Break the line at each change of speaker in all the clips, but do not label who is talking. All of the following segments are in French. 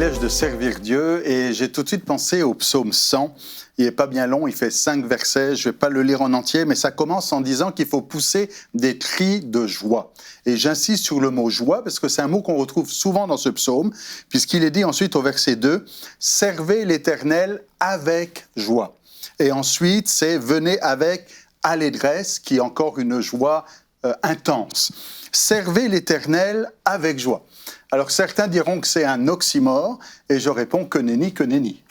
privilège de servir Dieu et j'ai tout de suite pensé au psaume 100. Il n'est pas bien long, il fait 5 versets, je ne vais pas le lire en entier, mais ça commence en disant qu'il faut pousser des cris de joie. Et j'insiste sur le mot joie parce que c'est un mot qu'on retrouve souvent dans ce psaume, puisqu'il est dit ensuite au verset 2, « Servez l'Éternel avec joie ». Et ensuite, c'est « Venez avec allégresse », qui est encore une joie intense. « Servez l'Éternel avec joie ». Alors certains diront que c'est un oxymore, et je réponds que nenni, que nenni.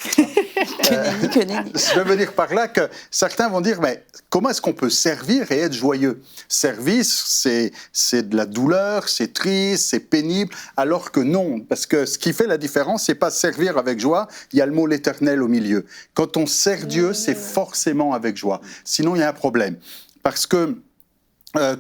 Que nenni.
Je veux dire par là que certains vont dire, mais comment est-ce qu'on peut servir et être joyeux ? Service, c'est de la douleur, c'est triste, c'est pénible, alors que non, parce que ce qui fait la différence, c'est pas servir avec joie, il y a le mot l'Éternel au milieu. Quand on sert Dieu, c'est forcément avec joie, sinon il y a un problème. Parce que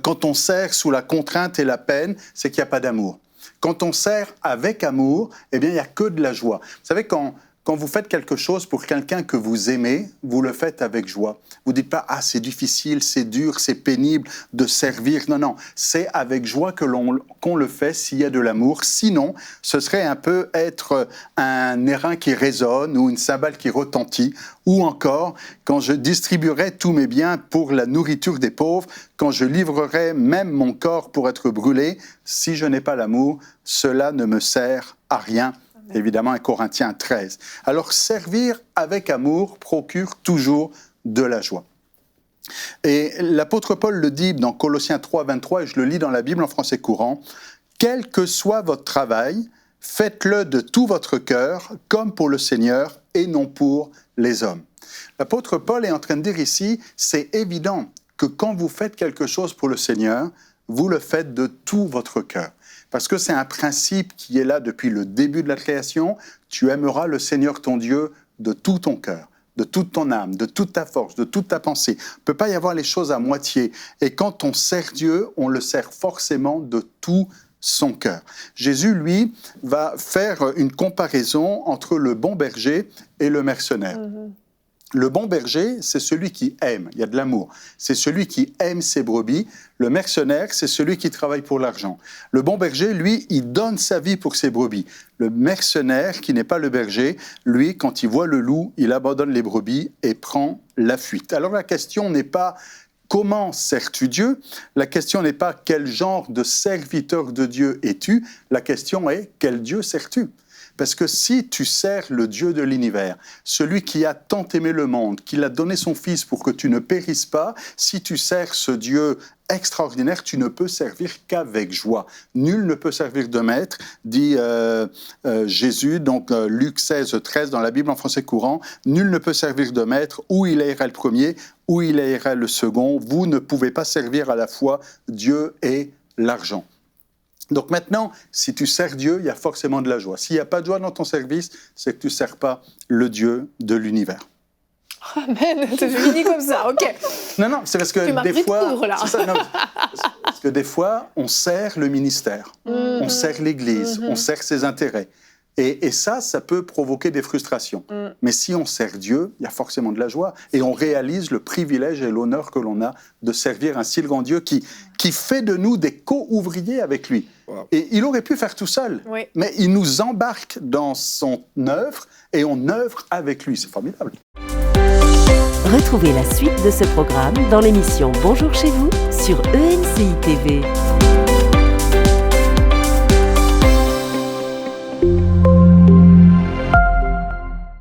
quand on sert sous la contrainte et la peine, c'est qu'il n'y a pas d'amour. Quand on sert avec amour, eh bien, il n'y a que de la joie. Vous savez, quand vous faites quelque chose pour quelqu'un que vous aimez, vous le faites avec joie. Vous ne dites pas « Ah, c'est difficile, c'est dur, c'est pénible de servir ». Non, non, c'est avec joie qu'on le fait s'il y a de l'amour. Sinon, ce serait un peu être un airain qui résonne ou une cymbale qui retentit. Ou encore, quand je distribuerai tous mes biens pour la nourriture des pauvres, quand je livrerai même mon corps pour être brûlé, si je n'ai pas l'amour, cela ne me sert à rien. Évidemment, 1 Corinthiens 13. Alors, servir avec amour procure toujours de la joie. Et l'apôtre Paul le dit dans Colossiens 3, 23, et je le lis dans la Bible en français courant, « Quel que soit votre travail, faites-le de tout votre cœur, comme pour le Seigneur et non pour les hommes. » L'apôtre Paul est en train de dire ici, c'est évident que quand vous faites quelque chose pour le Seigneur, vous le faites de tout votre cœur. Parce que c'est un principe qui est là depuis le début de la création. Tu aimeras le Seigneur ton Dieu de tout ton cœur, de toute ton âme, de toute ta force, de toute ta pensée. Il ne peut pas y avoir les choses à moitié. Et quand on sert Dieu, on le sert forcément de tout son cœur. Jésus, lui, va faire une comparaison entre le bon berger et le mercenaire. Le bon berger, c'est celui qui aime, il y a de l'amour. C'est celui qui aime ses brebis. Le mercenaire, c'est celui qui travaille pour l'argent. Le bon berger, lui, il donne sa vie pour ses brebis. Le mercenaire, qui n'est pas le berger, lui, quand il voit le loup, il abandonne les brebis et prend la fuite. Alors la question n'est pas comment sers-tu Dieu ? La question n'est pas quel genre de serviteur de Dieu es-tu ? La question est quel Dieu sers-tu ? Parce que si tu sers le Dieu de l'univers, celui qui a tant aimé le monde, qu'il a donné son Fils pour que tu ne périsses pas, si tu sers ce Dieu extraordinaire, tu ne peux servir qu'avec joie. Nul ne peut servir de maître, dit Jésus, donc Luc 16, 13 dans la Bible en français courant, nul ne peut servir de maître, ou il haïra le premier, ou il haïra le second. Vous ne pouvez pas servir à la fois Dieu et l'argent. Donc maintenant, si tu sers Dieu, il y a forcément de la joie. S'il n'y a pas de joie dans ton service, c'est que tu ne sers pas le Dieu de l'univers.
Amen, c'est fini comme ça, ok.
Non, c'est parce que des fois...
Cours, là.
Parce que des fois, on sert le ministère, on sert l'Église, on sert ses intérêts. Et ça peut provoquer des frustrations. Mais si on sert Dieu, il y a forcément de la joie. Et on réalise le privilège et l'honneur que l'on a de servir un si grand Dieu qui fait de nous des co-ouvriers avec lui. Wow. Et il aurait pu faire tout seul, mais il nous embarque dans son œuvre et on œuvre avec lui. C'est formidable.
Retrouvez la suite de ce programme dans l'émission Bonjour chez vous sur ENCI TV.